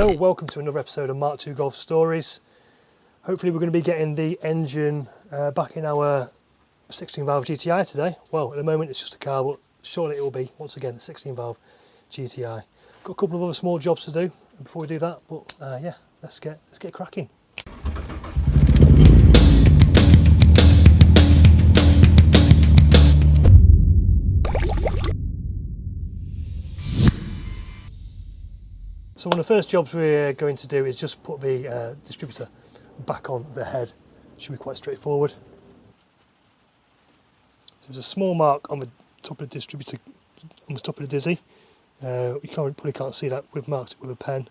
Hello, welcome to another episode of Mark II Golf Stories. Hopefully we're going to be getting the engine back in our 16 valve GTI today. Well, at the moment it's just a car, but surely it will be, once again, a 16 valve GTI. Got a couple of other small jobs to do before we do that, but yeah, let's get cracking. So one of the first jobs we're going to do is just put the distributor back on the head. Should be quite straightforward. So there's a small mark on the top of the distributor, on the top of the dizzy. You probably can't see that. We've marked it with a pen.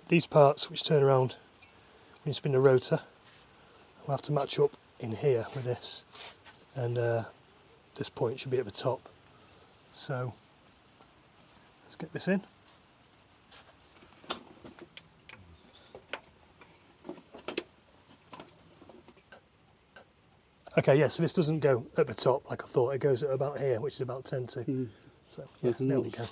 These parts which turn around when you spin the rotor will have to match up in here with this, and this point should be at the top. So let's get this in. Okay, yeah, so this doesn't go at the top like I thought, it goes at about here, which is about 10 to. So yeah, there we go.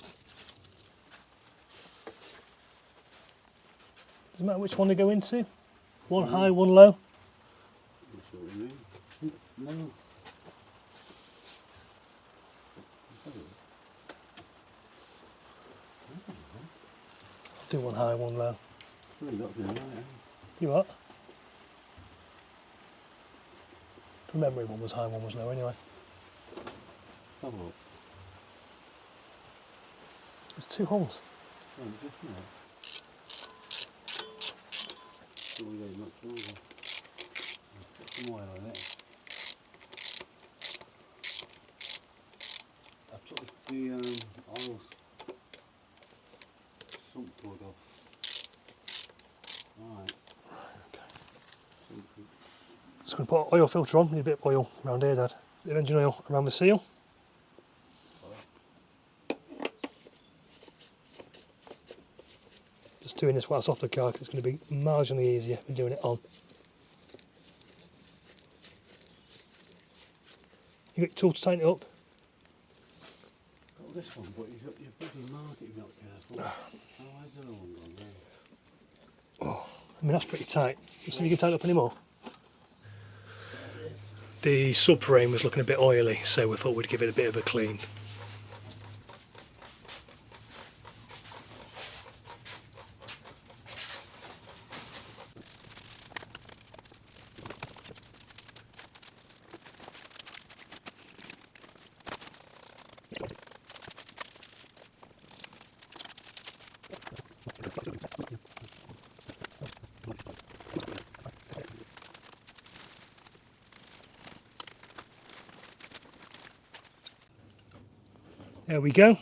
Doesn't matter which one they go into? One high, one low? That's what you mean. No. Do one high, one low. Really got to be right, haven't You what? From memory, one was high, one was low anyway. Have a look. There's two holes. Oh, just now. Oh, we don't much longer. Put some oil on it. I took the oil sump plug off. Right. Just going to put oil filter on. Need a bit of oil around here, Dad. A bit of engine oil around the seal. Just doing this whilst off the car because it's going to be marginally easier than doing it on. You got your tool to tighten it up? Got this one, but you've got your bloody mark you've got careful. Oh, where's the other one gone then? Oh, I mean that's pretty tight. You think you can tighten it up anymore? The subframe was looking a bit oily, so we thought we'd give it a bit of a clean. There we go.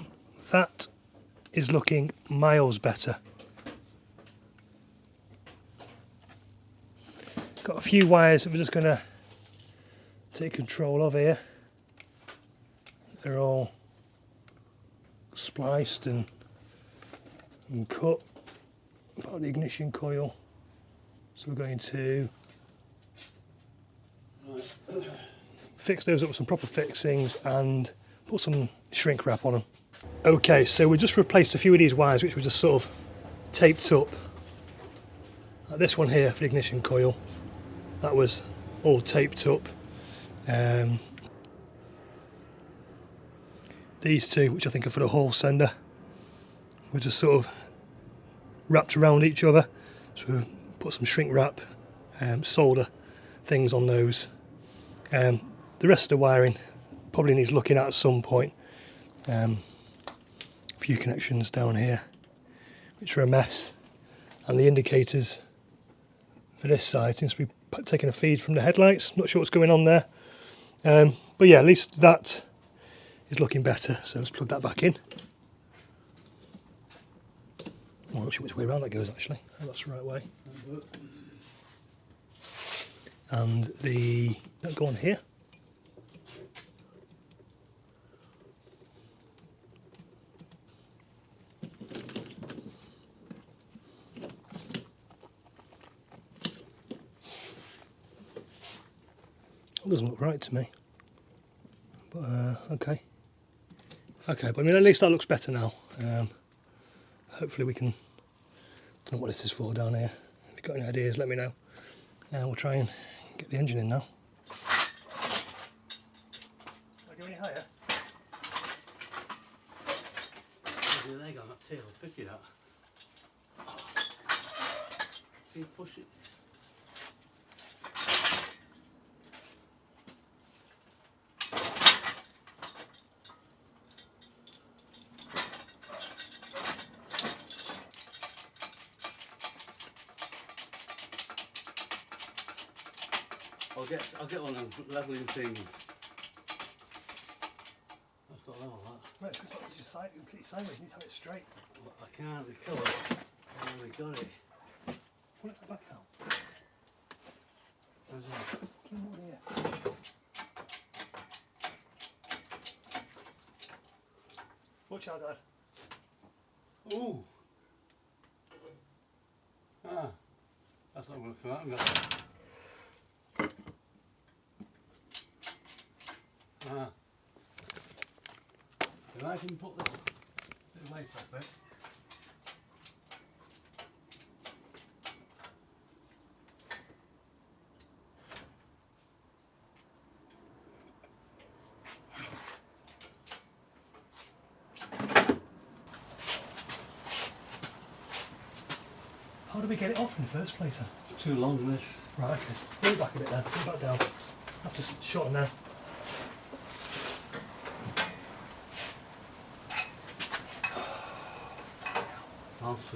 That is looking miles better. Got a few wires that we're just going to take control of here. They're all spliced and cut. Part of the ignition coil. So we're going to fix those up with some proper fixings and put some shrink wrap on them. Okay, so we just replaced a few of these wires which were just sort of taped up. Like this one here for the ignition coil, that was all taped up. These two, which I think are for the hall sender, were just sort of wrapped around each other. So we put some shrink wrap, solder things on those. The rest of the wiring probably needs looking at some point. A few connections down here which are a mess, and the indicators for this side seems to be taking a feed from the headlights. Not sure what's going on there, but yeah, at least that is looking better. So let's plug that back in. I'm not sure which way around that goes actually. Oh, that's the right way. And that go on here. It doesn't look right to me, but okay, but I mean at least that looks better now. hopefully we can, don't know what this is for down here. If you've got any ideas, let me know. And we'll try and get the engine in now. Shall I go any higher? Your leg on that tail, pick it up. Can you push it? I'll get one of them levelling things. I've got level that. Right, because it's just completely sideways, you need to have it straight. But I can't recover. I only got it. Pull it back out. How's that? Keep it here. Watch out, Dad. Ooh! Ah, that's not going to come out, is it? Ah. If I can put this bit of weight off it. How do we get it off in the first place then? Too long this. Right, okay. Pull it back a bit then. Pull it back down. Have to shorten now.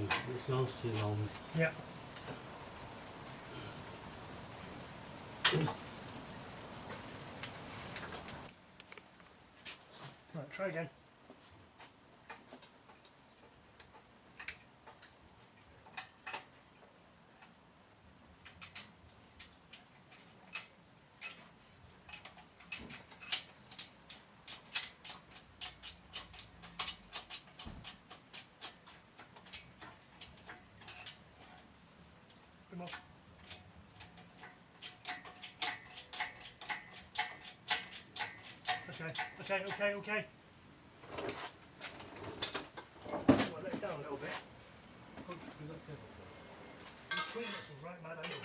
It smells too long. Yeah. Right, try again. Come on. Okay. Well, let it down a little bit. You're putting this one right mad angle.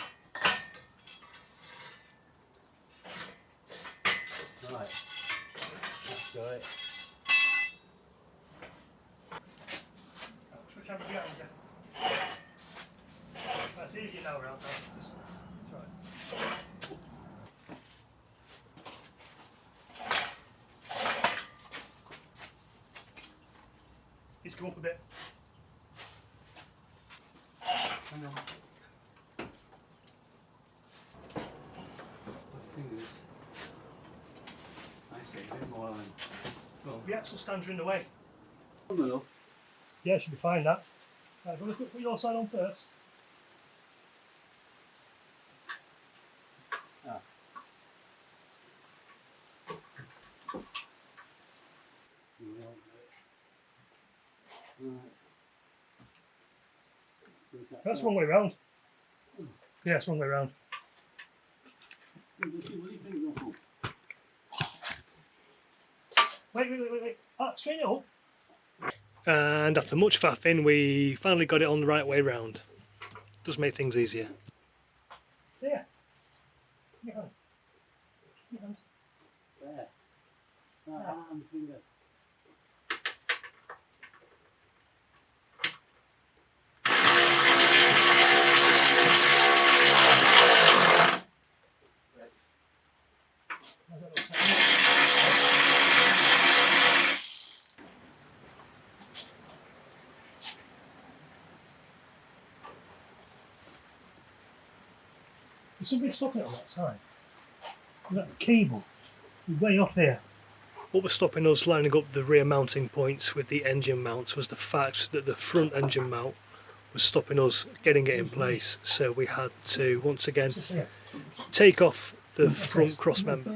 Right. That's great. Switch over behind you. That's easy now, around there. Just try it. Just go up a bit. Hang on. I see, a bit more line. Well, The axle stands are in the way. enough. Yeah, should be fine that. Right, but let's put your side on first. Ah. That's the wrong way round. Yeah, it's the wrong way round. What do you think, Knuckle? Wait. Straighten it up. And after much faffing, we finally got it on the right way round. Does make things easier. So yeah. Your hand. Your hand. There. Arm finger. There's something stopping it on that side. That cable is way off here. What was stopping us lining up the rear mounting points with the engine mounts was the fact that the front engine mount was stopping us getting it in place. So we had to once again take off the front cross member.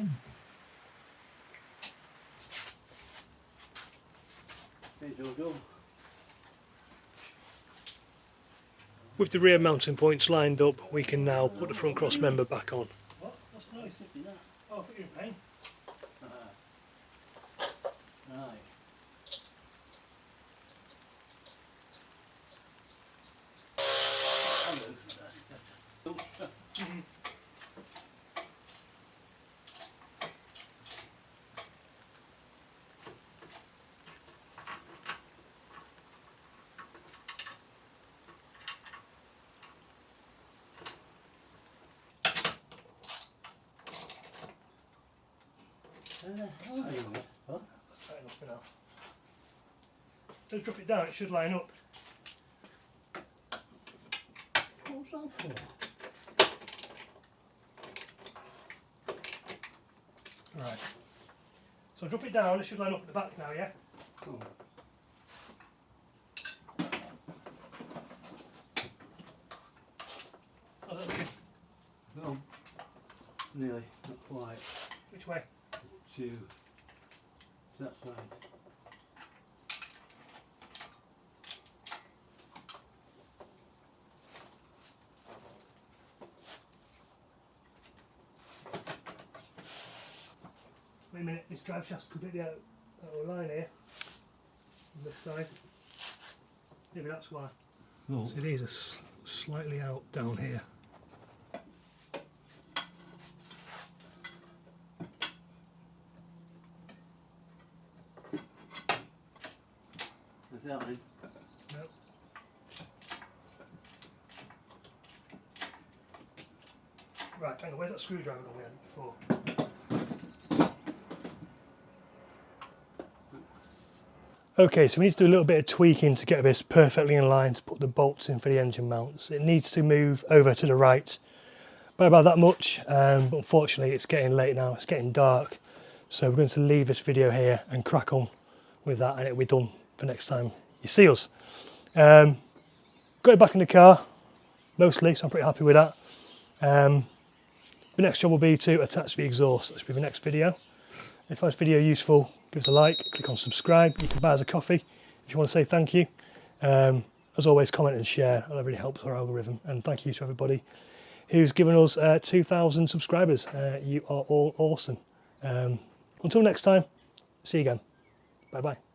Hey, Jojo. With the rear mounting points lined up, we can now put the front cross member back on. What? What's the noise? Oh, I thought you were in pain. Right. Oh, hang on. Huh? That's tight enough for now. Just drop it down, it should line up. What's that for? Right. So drop it down, it should line up at the back now, yeah? Oh. Oh, that's good. No. Nearly, not quite. Which way? To that side. Wait a minute, this drive shaft's completely out of line here. On this side. Maybe that's why. No. So these are slightly out down here. Is that in? Nope. Right, hang on, where's that screwdriver gone we had before? Okay, so we need to do a little bit of tweaking to get this perfectly in line to put the bolts in for the engine mounts. It needs to move over to the right by about that much, but unfortunately it's getting late now, it's getting dark. So we're going to leave this video here and crack on with that, and it'll be done for next time you see us. Got it back in the car, mostly, so I'm pretty happy with that. The next job will be to attach the exhaust. That should be the next video. If you find this video useful, give us a like, click on subscribe. You can buy us a coffee if you want to say thank you. As always, comment and share. That really helps our algorithm. And thank you to everybody who's given us 2,000 subscribers. You are all awesome. Until next time, see you again. Bye bye.